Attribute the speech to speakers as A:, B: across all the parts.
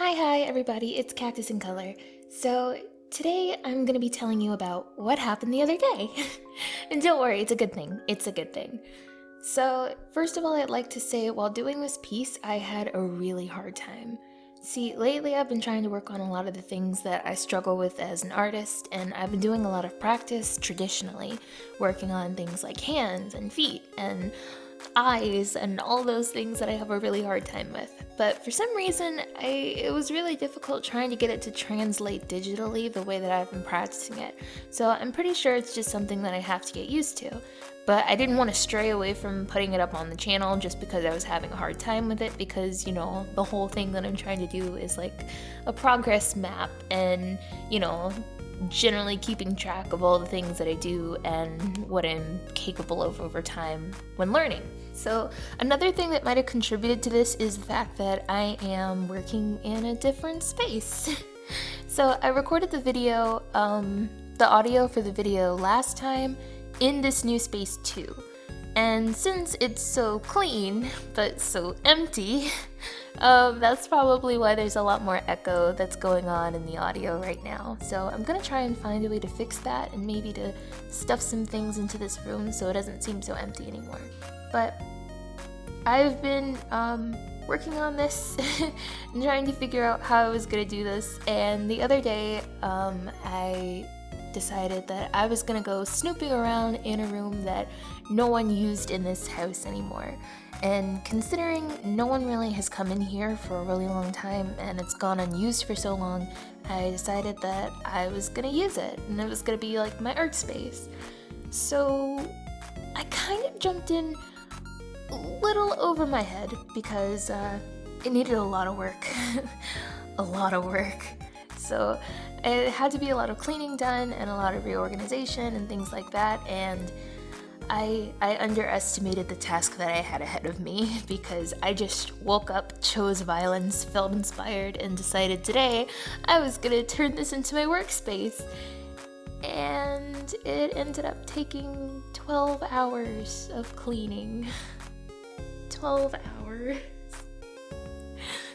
A: Hi everybody, it's Cactus in Color. So today I'm going to be telling you about what happened the other day. And don't worry, it's a good thing. It's a good thing. So first of all, I'd like to say while doing this piece, I had a really hard time. See, lately I've been trying to work on a lot of the things that I struggle with as an artist, and I've been doing a lot of practice traditionally, working on things like hands and feet and eyes and all those things that I have a really hard time with. But for some reason, it was really difficult trying to get it to translate digitally the way that I've been practicing it. So I'm pretty sure it's just something that I have to get used to. But I didn't want to stray away from putting it up on the channel just because I was having a hard time with it, because, you know, the whole thing that I'm trying to do is like a progress map and, you know, generally keeping track of all the things that I do and what I'm capable of over time when learning. So another thing that might have contributed to this is the fact that I am working in a different space. So I recorded the video, the audio for the video last time in this new space too. And since it's so clean, but so empty, that's probably why there's a lot more echo that's going on in the audio right now. So I'm gonna try and find a way to fix that and maybe to stuff some things into this room so it doesn't seem so empty anymore. But I've been working on this and trying to figure out how I was gonna do this, and the other day I decided that I was gonna go snooping around in a room that no one used in this house anymore. And considering no one really has come in here for a really long time and it's gone unused for so long, I decided that I was gonna use it and it was gonna be like my art space. So I kind of jumped in a little over my head because it needed a lot of work. A lot of work. So it had to be a lot of cleaning done and a lot of reorganization and things like that, and I underestimated the task that I had ahead of me because I just woke up, chose violence, felt inspired, and decided today I was gonna turn this into my workspace. And it ended up taking 12 hours of cleaning. 12 hours.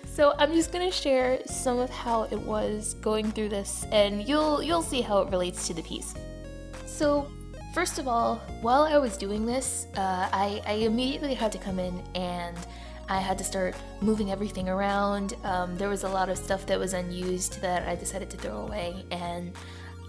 A: So I'm just gonna share some of how it was going through this, and you'll see how it relates to the piece. So first of all, while I was doing this, I immediately had to come in and I had to start moving everything around. There was a lot of stuff that was unused that I decided to throw away, and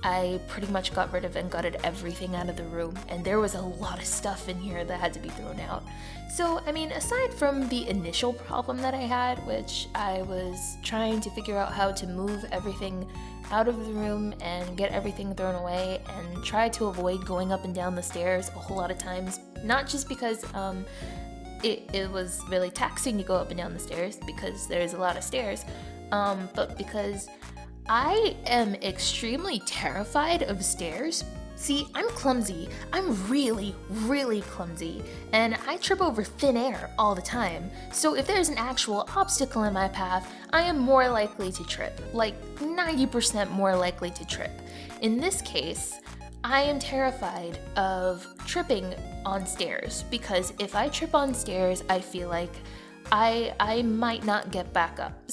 A: I pretty much got rid of and gutted everything out of the room, and there was a lot of stuff in here that had to be thrown out. So, I mean, aside from the initial problem that I had, which I was trying to figure out how to move everything out of the room and get everything thrown away and try to avoid going up and down the stairs a whole lot of times, not just because it was really taxing to go up and down the stairs because there's a lot of stairs, but because I am extremely terrified of stairs. See, I'm clumsy. I'm really, really clumsy, and I trip over thin air all the time. So if there's an actual obstacle in my path, I am more likely to trip, like 90% more likely to trip. In this case, I am terrified of tripping on stairs because if I trip on stairs, I feel like I might not get back up.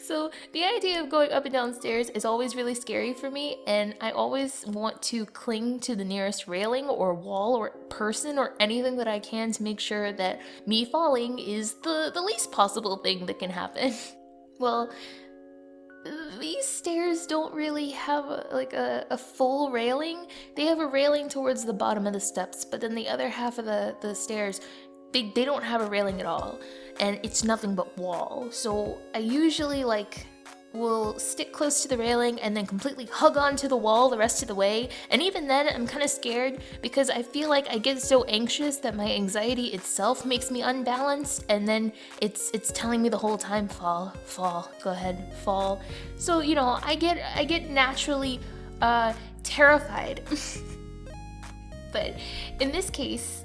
A: So the idea of going up and down stairs is always really scary for me, and I always want to cling to the nearest railing or wall or person or anything that I can to make sure that me falling is the least possible thing that can happen. Well, these stairs don't really have a full railing. They have a railing towards the bottom of the steps, but then the other half of the stairs, they don't have a railing at all, and it's nothing but wall. So I usually will stick close to the railing and then completely hug onto the wall the rest of the way, and even then I'm kind of scared because I feel like I get so anxious that my anxiety itself makes me unbalanced, and then it's telling me the whole time, fall, go ahead, fall. So, you know, I get naturally terrified. But in this case,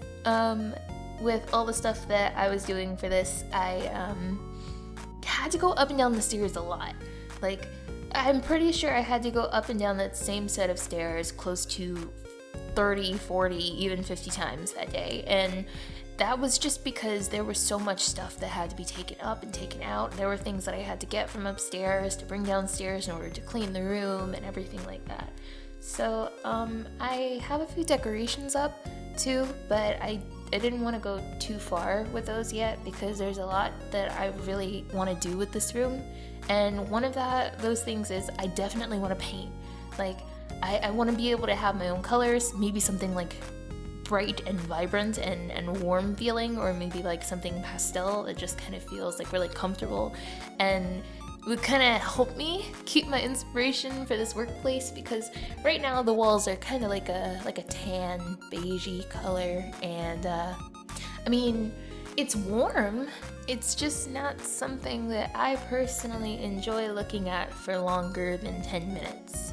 A: with all the stuff that I was doing for this, I had to go up and down the stairs a lot. Like, I'm pretty sure I had to go up and down that same set of stairs close to 30, 40, even 50 times that day. And that was just because there was so much stuff that had to be taken up and taken out. There were things that I had to get from upstairs to bring downstairs in order to clean the room and everything like that. So I have a few decorations up too, but I didn't want to go too far with those yet because there's a lot that I really want to do with this room. And one of those things is I definitely want to paint. Like, I want to be able to have my own colors, maybe something like bright and vibrant and warm feeling, or maybe like something pastel that just kind of feels like really comfortable and would kind of help me keep my inspiration for this workplace, because right now the walls are kind of like a tan beigey color, and I mean, it's warm, it's just not something that I personally enjoy looking at for longer than 10 minutes.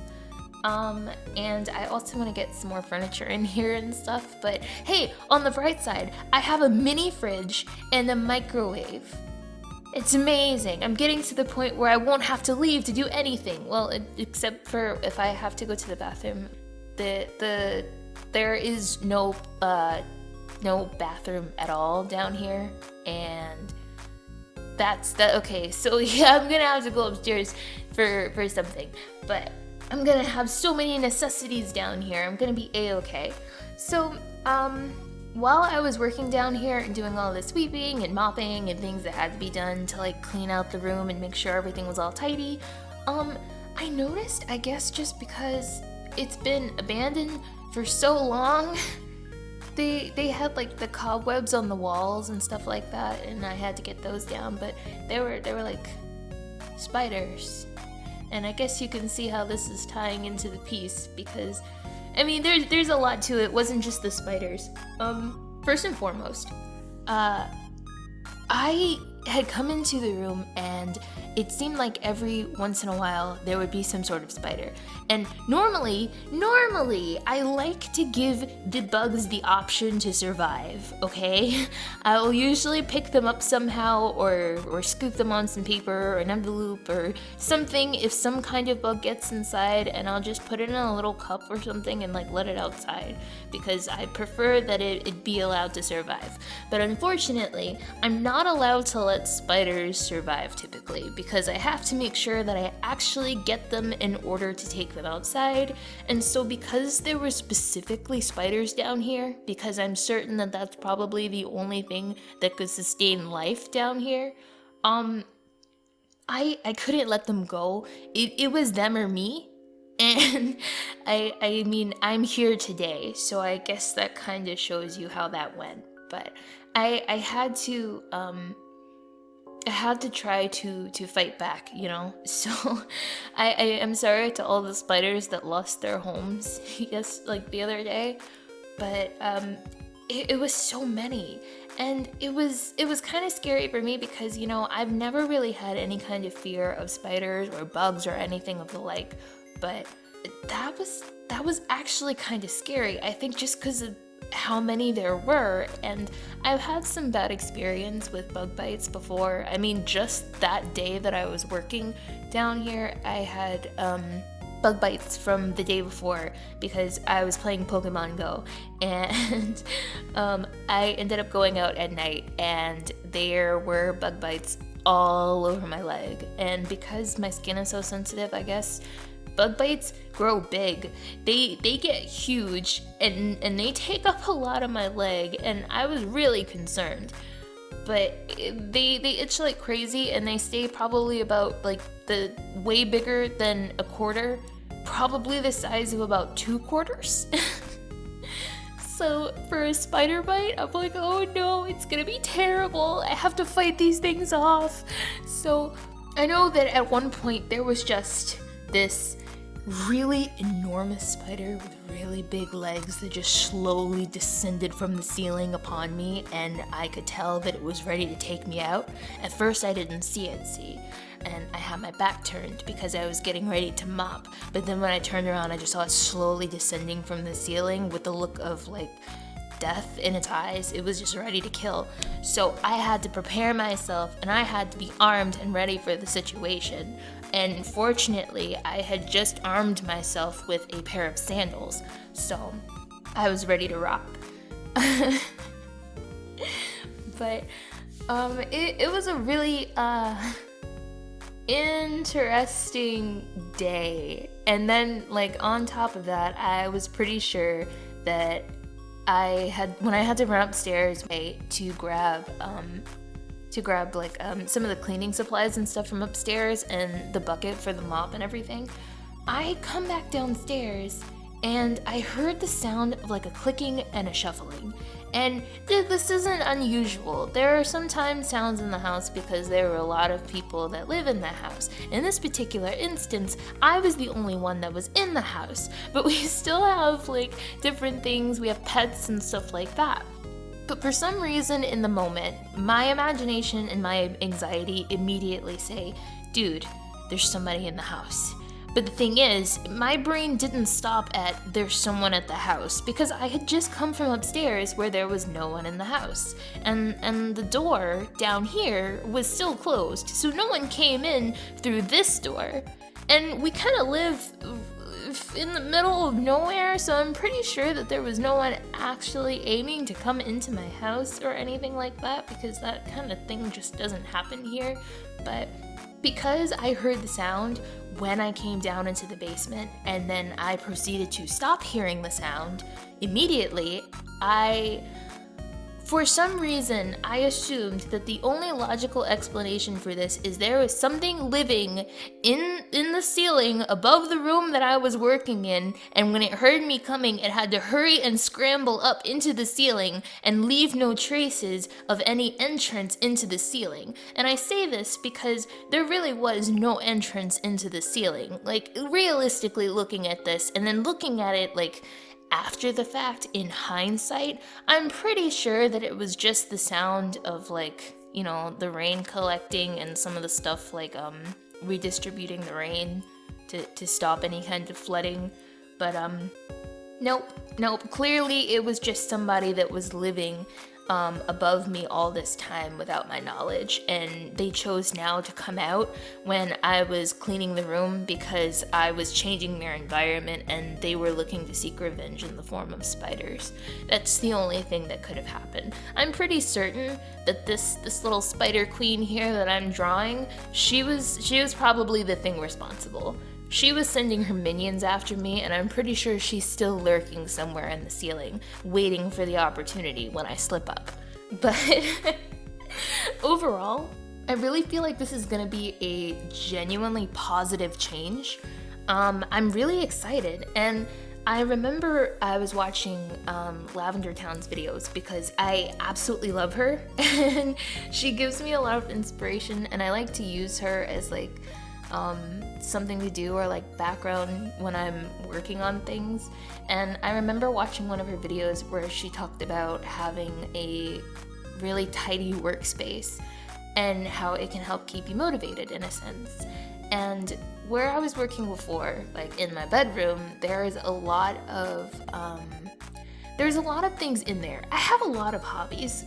A: And I also want to get some more furniture in here and stuff, but hey, on the bright side, I have a mini fridge and a microwave. It's amazing. I'm getting to the point where I won't have to leave to do anything. Well, except for if I have to go to the bathroom. There is no bathroom at all down here, and that's that. Okay, so yeah, I'm gonna have to go upstairs for something, but I'm gonna have so many necessities down here. I'm gonna be a-okay. So, while I was working down here and doing all the sweeping and mopping and things that had to be done to like clean out the room and make sure everything was all tidy, I noticed, I guess just because it's been abandoned for so long, they had like the cobwebs on the walls and stuff like that, and I had to get those down, but they were like spiders. And I guess you can see how this is tying into the piece, because I mean, there's a lot to it. It wasn't just the spiders. First and foremost, I had come into the room and it seemed like every once in a while there would be some sort of spider. And normally, I like to give the bugs the option to survive, okay? I will usually pick them up somehow or scoop them on some paper or an envelope or something if some kind of bug gets inside, and I'll just put it in a little cup or something and like let it outside, because I prefer that it be allowed to survive. But unfortunately, I'm not allowed to let spiders survive typically, because I have to make sure that I actually get them in order to take them outside. And so because there were specifically spiders down here, because I'm certain that that's probably the only thing that could sustain life down here, I couldn't let them go. It was them or me. And I mean, I'm here today, so I guess that kind of shows you how that went. But I had to try to fight back, you know? So I am sorry to all the spiders that lost their homes, yes, like the other day, but it was so many, and it was kind of scary for me because, you know, I've never really had any kind of fear of spiders or bugs or anything of the like, but that was actually kind of scary, I think, just because of how many there were. And I've had some bad experience with bug bites before. I mean, just that day that I was working down here, I had bug bites from the day before because I was playing Pokemon Go, and I ended up going out at night and there were bug bites all over my leg. And because my skin is so sensitive, I guess, bug bites grow big. They get huge and they take up a lot of my leg, and I was really concerned. But they itch like crazy, and they stay probably about like the way bigger than a quarter, probably the size of about 2 quarters. So for a spider bite, I'm like, oh no, it's gonna be terrible. I have to fight these things off. So I know that at one point there was just this really enormous spider with really big legs that just slowly descended from the ceiling upon me, and I could tell that it was ready to take me out. At first I didn't see it, and I had my back turned because I was getting ready to mop, but then when I turned around I just saw it slowly descending from the ceiling with the look of like death in its eyes. It was just ready to kill. So I had to prepare myself, and I had to be armed and ready for the situation. And fortunately, I had just armed myself with a pair of sandals, so I was ready to rock. But it was a really interesting day. And then, like, on top of that, I was pretty sure that when I had to run upstairs to grab some of the cleaning supplies and stuff from upstairs and the bucket for the mop and everything, I come back downstairs and I heard the sound of like a clicking and a shuffling. And this isn't unusual. There are sometimes sounds in the house because there are a lot of people that live in the house. In this particular instance, I was the only one that was in the house, but we still have like different things. We have pets and stuff like that. But for some reason in the moment, my imagination and my anxiety immediately say, dude, there's somebody in the house. But the thing is, my brain didn't stop at there's someone at the house because I had just come from upstairs where there was no one in the house. And the door down here was still closed, so no one came in through this door. And we kind of live in the middle of nowhere, so I'm pretty sure that there was no one actually aiming to come into my house or anything like that, because that kind of thing just doesn't happen here. But because I heard the sound when I came down into the basement, and then I proceeded to stop hearing the sound immediately, for some reason, I assumed that the only logical explanation for this is there was something living in the ceiling above the room that I was working in, and when it heard me coming, it had to hurry and scramble up into the ceiling and leave no traces of any entrance into the ceiling. And I say this because there really was no entrance into the ceiling. Like, realistically looking at this, and then looking at it, like, after the fact, in hindsight, I'm pretty sure that it was just the sound of, like, you know, the rain collecting and some of the stuff like redistributing the rain to stop any kind of flooding. But nope, clearly it was just somebody that was living above me all this time without my knowledge, and they chose now to come out when I was cleaning the room because I was changing their environment and they were looking to seek revenge in the form of spiders. That's the only thing that could have happened. I'm pretty certain that this little spider queen here that I'm drawing, she was probably the thing responsible. She was sending her minions after me, and I'm pretty sure she's still lurking somewhere in the ceiling, waiting for the opportunity when I slip up. But overall, I really feel like this is gonna be a genuinely positive change. I'm really excited, and I remember I was watching Lavender Town's videos because I absolutely love her, and she gives me a lot of inspiration, and I like to use her as like something to do or like background when I'm working on things. And I remember watching one of her videos where she talked about having a really tidy workspace and how it can help keep you motivated in a sense. And where I was working before, like in my bedroom, there's a lot of things in there. I have a lot of hobbies.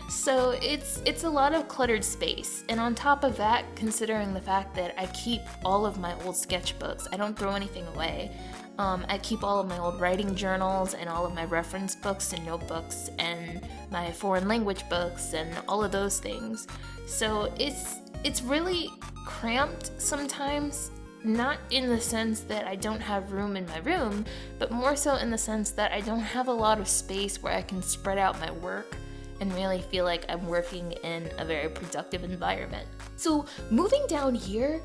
A: So it's a lot of cluttered space. And on top of that, considering the fact that I keep all of my old sketchbooks, I don't throw anything away. I keep all of my old writing journals and all of my reference books and notebooks and my foreign language books and all of those things. So it's really cramped sometimes, not in the sense that I don't have room in my room, but more so in the sense that I don't have a lot of space where I can spread out my work and really feel like I'm working in a very productive environment. So moving down here,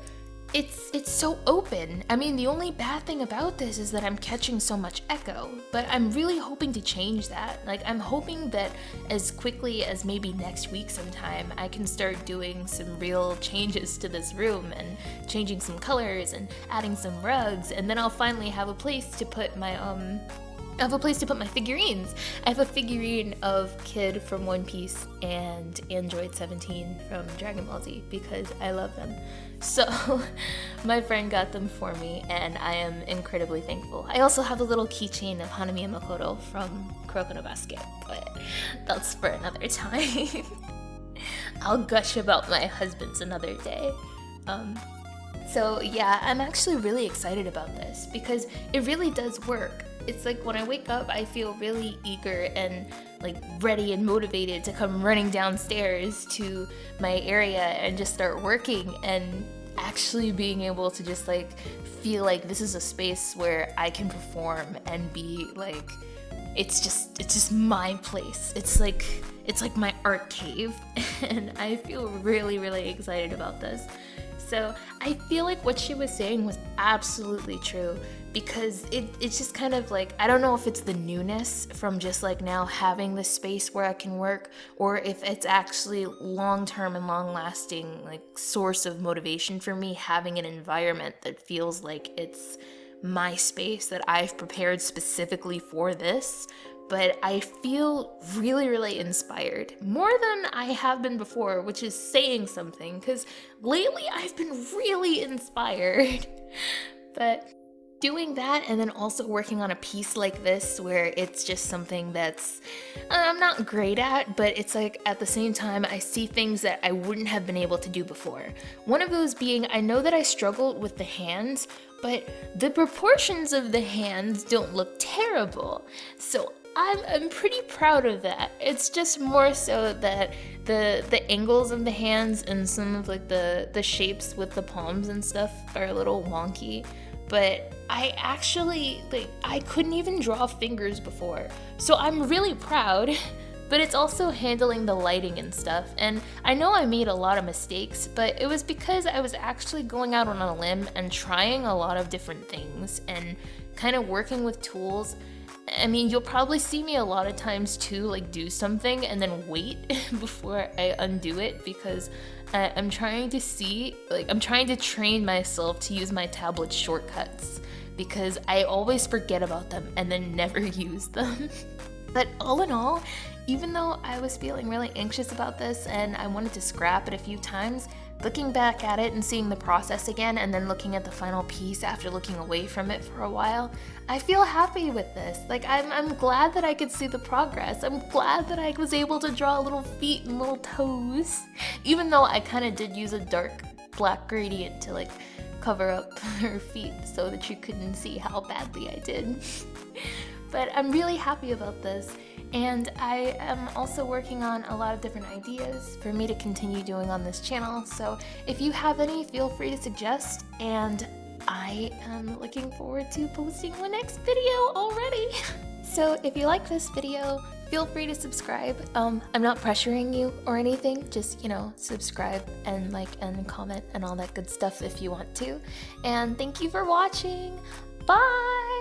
A: it's so open. I mean, the only bad thing about this is that I'm catching so much echo, but I'm really hoping to change that. Like, I'm hoping that as quickly as maybe next week sometime, I can start doing some real changes to this room and changing some colors and adding some rugs, and then I'll finally have a place to put my figurines. I have a figurine of Kid from One Piece and Android 17 from Dragon Ball Z because I love them. So my friend got them for me and I am incredibly thankful. I also have a little keychain of Hanami Makoto from Kuroko no Basket, but that's for another time. I'll gush about my husband's another day. So yeah, I'm actually really excited about this because it really does work. it's like when I wake up, I feel really eager and like ready and motivated to come running downstairs to my area and just start working, and actually being able to just like feel like this is a space where I can perform and be like, it's just my place. It's like my art cave, and I feel really, really excited about this. So I feel like what she was saying was absolutely true, because it's just kind of like, I don't know if it's the newness from just like now having this space where I can work, or if it's actually long-term and long-lasting like source of motivation for me, having an environment that feels like it's my space that I've prepared specifically for this. But I feel really, really inspired, more than I have been before, which is saying something, because lately I've been really inspired. But doing that, and then also working on a piece like this where it's just something that's I'm not great at, but it's like at the same time I see things that I wouldn't have been able to do before. One of those being, I know that I struggled with the hands, but the proportions of the hands don't look terrible. So I'm pretty proud of that. It's just more so that the angles of the hands and some of like the shapes with the palms and stuff are a little wonky. But I actually, like, I couldn't even draw fingers before. So I'm really proud, but it's also handling the lighting and stuff. And I know I made a lot of mistakes, but it was because I was actually going out on a limb and trying a lot of different things and kind of working with tools. I mean, you'll probably see me a lot of times too, like do something and then wait before I undo it, because I'm trying to train myself to use my tablet shortcuts, because I always forget about them and then never use them. But all in all, even though I was feeling really anxious about this and I wanted to scrap it a few times, looking back at it and seeing the process again, and then looking at the final piece after looking away from it for a while, I feel happy with this. Like, I'm glad that I could see the progress. I'm glad that I was able to draw little feet and little toes, even though I kind of did use a dark black gradient to like cover up her feet so that you couldn't see how badly I did. But I'm really happy about this, and I am also working on a lot of different ideas for me to continue doing on this channel, so if you have any, feel free to suggest, and I am looking forward to posting my next video already. So if you like this video, feel free to subscribe. I'm not pressuring you or anything, just, subscribe and like and comment and all that good stuff if you want to. And thank you for watching. Bye!